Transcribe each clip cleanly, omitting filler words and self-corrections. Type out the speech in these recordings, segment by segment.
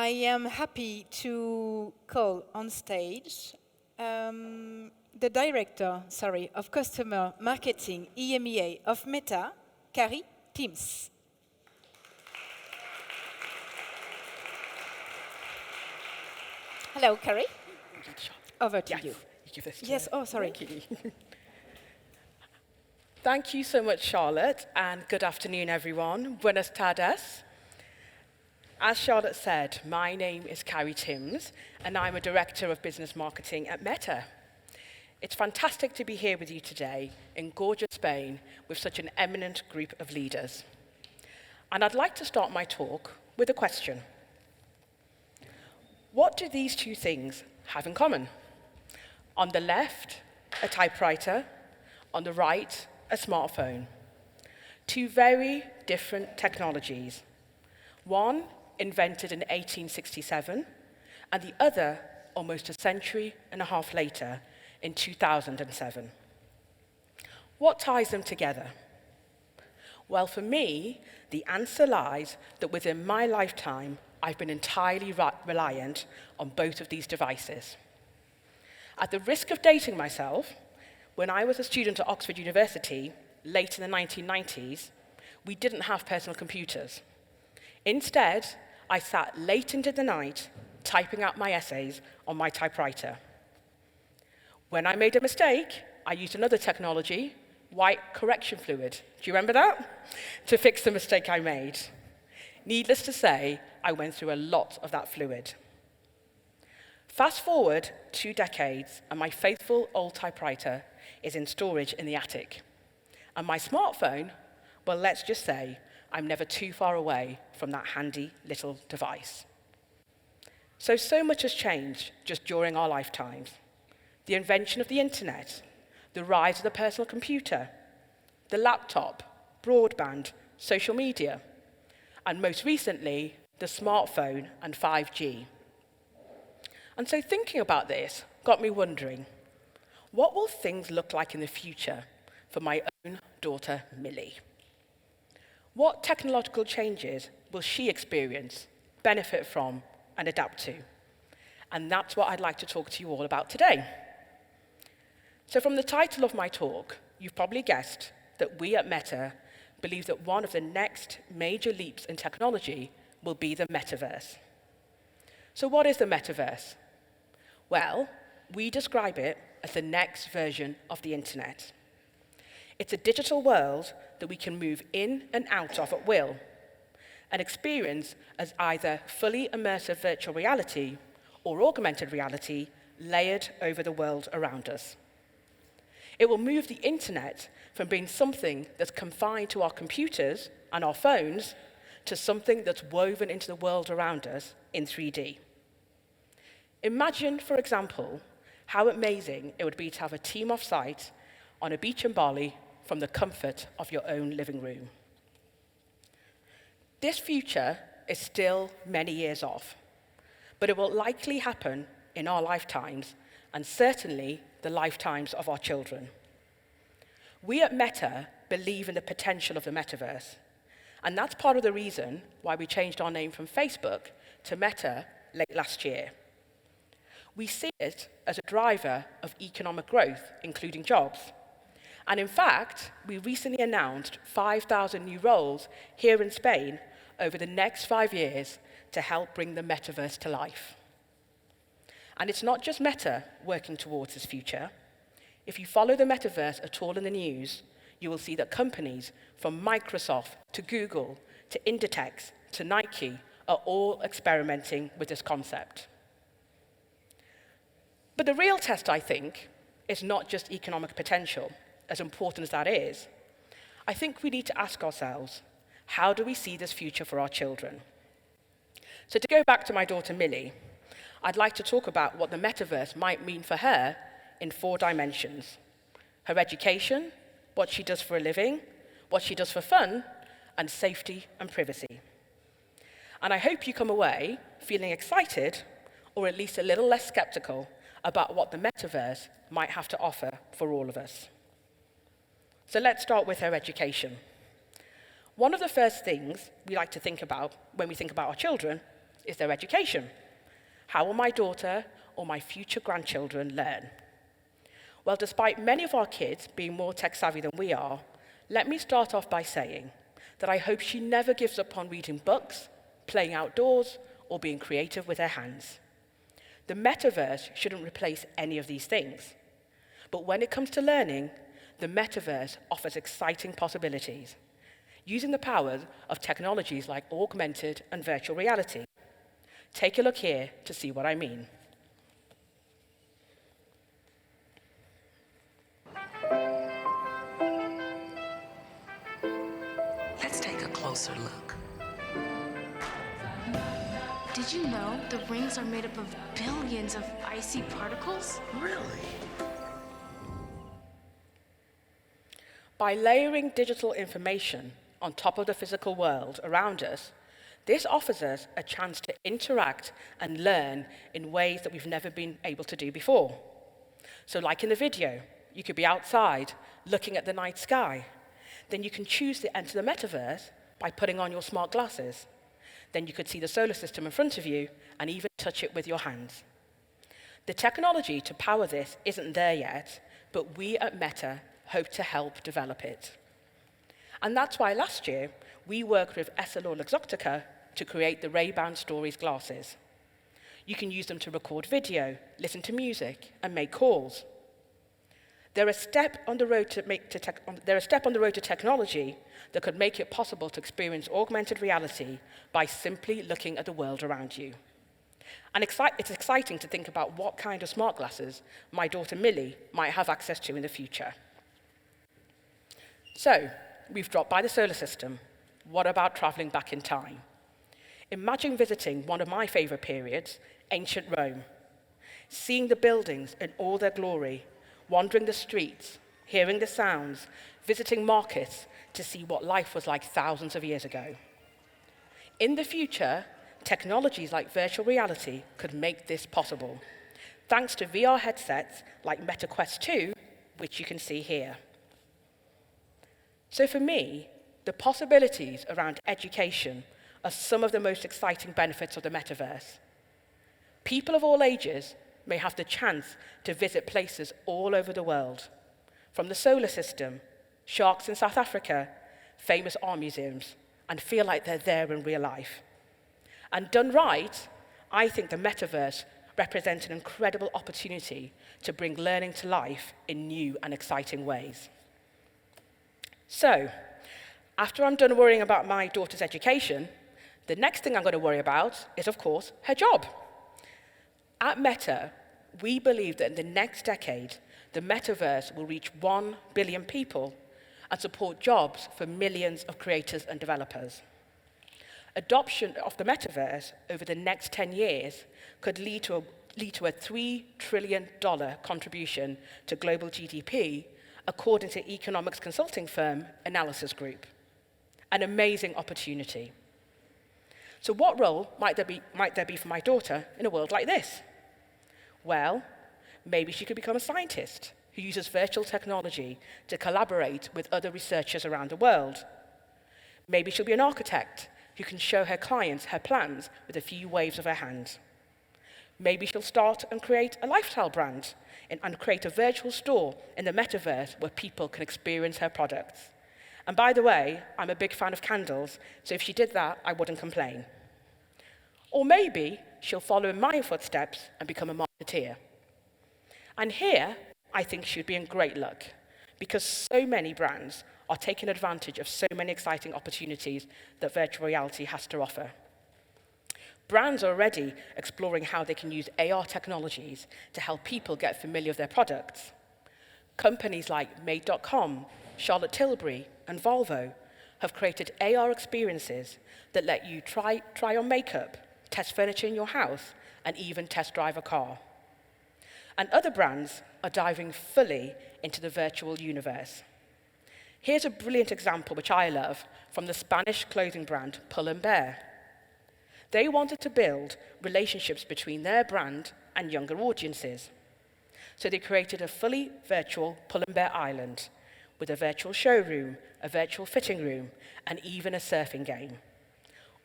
I am happy to call on stage the Director, of Customer Marketing EMEA of Meta, Carrie Timms. Hello, Carrie. Over to you. You give this to Yes, oh, sorry. Thank you. Thank you so much, Charlotte, and good afternoon, everyone. Buenas tardes. As Charlotte said, my name is Carrie Timms, and I'm a Director of Business Marketing at Meta. It's fantastic to be here with you today in gorgeous Spain with such an eminent group of leaders. And I'd like to start my talk with a question. What do these two things have in common? On the left, a typewriter. On the right, a smartphone. Two very different technologies. One invented in 1867, and the other almost a century and a half later in 2007. What ties them together? Well, for me, the answer lies that within my lifetime, I've been entirely reliant on both of these devices. At the risk of dating myself, when I was a student at Oxford University, late in the 1990s, we didn't have personal computers. Instead, I sat late into the night typing out my essays on my typewriter. When I made a mistake, I used another technology, white correction fluid. Do you remember that? To fix the mistake I made. Needless to say, I went through a lot of that fluid. Fast forward 2 decades, and my faithful old typewriter is in storage in the attic. And my smartphone, well, let's just say I'm never too far away from that handy little device. So much has changed just during our lifetimes. The invention of the internet, the rise of the personal computer, the laptop, broadband, social media, and most recently, the smartphone and 5G. And so thinking about this got me wondering, what will things look like in the future for my own daughter, Millie? What technological changes will she experience, benefit from, and adapt to? And that's what I'd like to talk to you all about today. So from the title of my talk, you've probably guessed that we at Meta believe that one of the next major leaps in technology will be the metaverse. So what is the metaverse? Well, we describe it as the next version of the internet. It's a digital world that we can move in and out of at will, and experience as either fully immersive virtual reality or augmented reality layered over the world around us. It will move the internet from being something that's confined to our computers and our phones to something that's woven into the world around us in 3D. Imagine, for example, how amazing it would be to have a team off-site on a beach in Bali from the comfort of your own living room. This future is still many years off, but it will likely happen in our lifetimes, and certainly the lifetimes of our children. We at Meta believe in the potential of the metaverse, and that's part of the reason why we changed our name from Facebook to Meta late last year. We see it as a driver of economic growth, including jobs. And in fact, we recently announced 5,000 new roles here in Spain over the next 5 years to help bring the metaverse to life. And it's not just Meta working towards this future. If you follow the metaverse at all in the news, you will see that companies from Microsoft to Google to Inditex to Nike are all experimenting with this concept. But the real test, I think, is not just economic potential, as important as that is. I think we need to ask ourselves, how do we see this future for our children? So to go back to my daughter Millie, I'd like to talk about what the metaverse might mean for her in 4 dimensions: her education, what she does for a living, what she does for fun, and safety and privacy. And I hope you come away feeling excited, or at least a little less skeptical, about what the metaverse might have to offer for all of us. So let's start with her education. One of the first things we like to think about when we think about our children is their education. How will my daughter or my future grandchildren learn? Well, despite many of our kids being more tech-savvy than we are, let me start off by saying that I hope she never gives up on reading books, playing outdoors, or being creative with her hands. The metaverse shouldn't replace any of these things. But when it comes to learning, the metaverse offers exciting possibilities, using the powers of technologies like augmented and virtual reality. Take a look here to see what I mean. Let's take a closer look. Did you know the rings are made up of billions of icy particles? Really? By layering digital information on top of the physical world around us, this offers us a chance to interact and learn in ways that we've never been able to do before. So like in the video, you could be outside looking at the night sky. Then you can choose to enter the metaverse by putting on your smart glasses. Then you could see the solar system in front of you and even touch it with your hands. The technology to power this isn't there yet, but we at Meta hope to help develop it. And that's why last year, we worked with EssilorLuxottica to create the Ray-Ban Stories glasses. You can use them to record video, listen to music, and make calls. They're a step on the road to technology that could make it possible to experience augmented reality by simply looking at the world around you. And it's exciting to think about what kind of smart glasses my daughter Millie might have access to in the future. So, we've dropped by the solar system. What about traveling back in time? Imagine visiting one of my favorite periods, ancient Rome, seeing the buildings in all their glory, wandering the streets, hearing the sounds, visiting markets to see what life was like thousands of years ago. In the future, technologies like virtual reality could make this possible, thanks to VR headsets like Meta Quest 2, which you can see here. So for me, the possibilities around education are some of the most exciting benefits of the metaverse. People of all ages may have the chance to visit places all over the world, from the solar system, sharks in South Africa, famous art museums, and feel like they're there in real life. And done right, I think the metaverse represents an incredible opportunity to bring learning to life in new and exciting ways. So, after I'm done worrying about my daughter's education, the next thing I'm going to worry about is, of course, her job. At Meta, we believe that in the next decade, the metaverse will reach 1 billion people and support jobs for millions of creators and developers. Adoption of the metaverse over the next 10 years could lead to a $3 trillion contribution to global GDP, according to economics consulting firm Analysis Group. An amazing opportunity. So what role might there be for my daughter in a world like this? Well, maybe she could become a scientist who uses virtual technology to collaborate with other researchers around the world. Maybe she'll be an architect who can show her clients her plans with a few waves of her hand. Maybe she'll start and create a lifestyle brand and create a virtual store in the metaverse where people can experience her products. And by the way, I'm a big fan of candles, so if she did that, I wouldn't complain. Or maybe she'll follow in my footsteps and become a marketeer. And here, I think she'd be in great luck, because so many brands are taking advantage of so many exciting opportunities that virtual reality has to offer. Brands are already exploring how they can use AR technologies to help people get familiar with their products. Companies like Made.com, Charlotte Tilbury, and Volvo have created AR experiences that let you try on makeup, test furniture in your house, and even test drive a car. And other brands are diving fully into the virtual universe. Here's a brilliant example, which I love, from the Spanish clothing brand Pull & Bear. They wanted to build relationships between their brand and younger audiences. So they created a fully virtual Pull & Bear island with a virtual showroom, a virtual fitting room, and even a surfing game.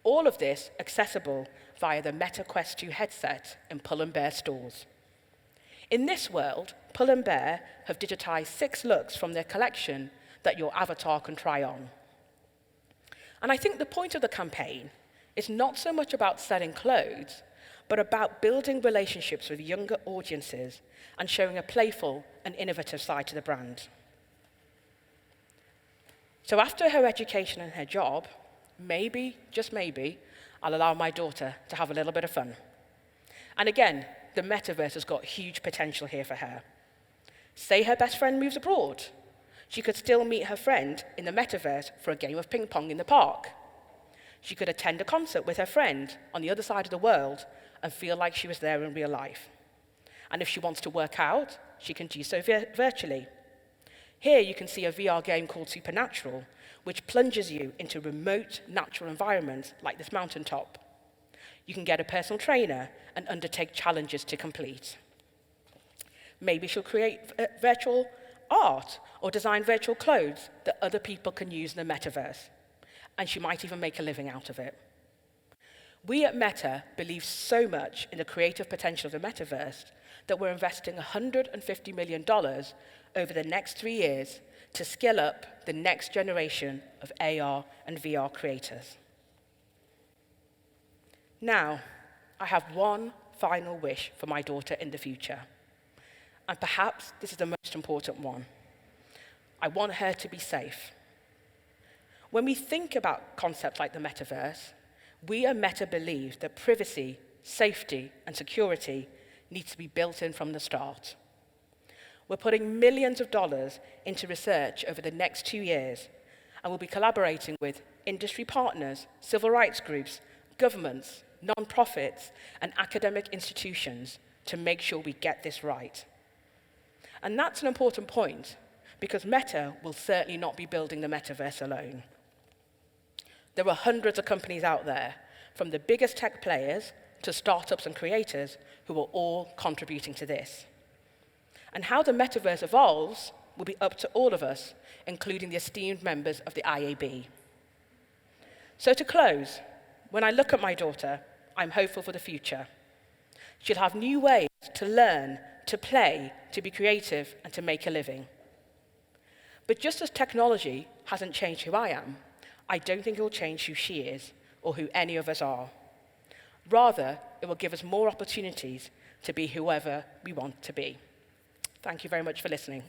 all of this accessible via the Meta Quest 2 headset in Pull & Bear stores. In this world, Pull & Bear have digitized 6 looks from their collection that your avatar can try on. And I think the point of the campaign is not so much about selling clothes, but about building relationships with younger audiences and showing a playful and innovative side to the brand. So after her education and her job, maybe, just maybe, I'll allow my daughter to have a little bit of fun. And again, the metaverse has got huge potential here for her. Say her best friend moves abroad. She could still meet her friend in the metaverse for a game of ping pong in the park. She could attend a concert with her friend on the other side of the world and feel like she was there in real life. And if she wants to work out, she can do so virtually. Here you can see a VR game called Supernatural, which plunges you into remote, natural environments like this mountaintop. You can get a personal trainer and undertake challenges to complete. Maybe she'll create virtual art or design virtual clothes that other people can use in the metaverse. And she might even make a living out of it. We at Meta believe so much in the creative potential of the metaverse that we're investing $150 million over the next 3 years to skill up the next generation of AR and VR creators. Now, I have one final wish for my daughter in the future. And perhaps this is the most important one. I want her to be safe. When we think about concepts like the metaverse, we at Meta believe that privacy, safety, and security need to be built in from the start. We're putting millions of dollars into research over the next 2 years, and we'll be collaborating with industry partners, civil rights groups, governments, non-profits, and academic institutions to make sure we get this right. And that's an important point, because Meta will certainly not be building the metaverse alone. There are hundreds of companies out there, from the biggest tech players to startups and creators, who are all contributing to this. And how the metaverse evolves will be up to all of us, including the esteemed members of the IAB. So to close, when I look at my daughter, I'm hopeful for the future. She'll have new ways to learn, to play, to be creative, and to make a living. But just as technology hasn't changed who I am, I don't think it will change who she is or who any of us are. Rather, it will give us more opportunities to be whoever we want to be. Thank you very much for listening.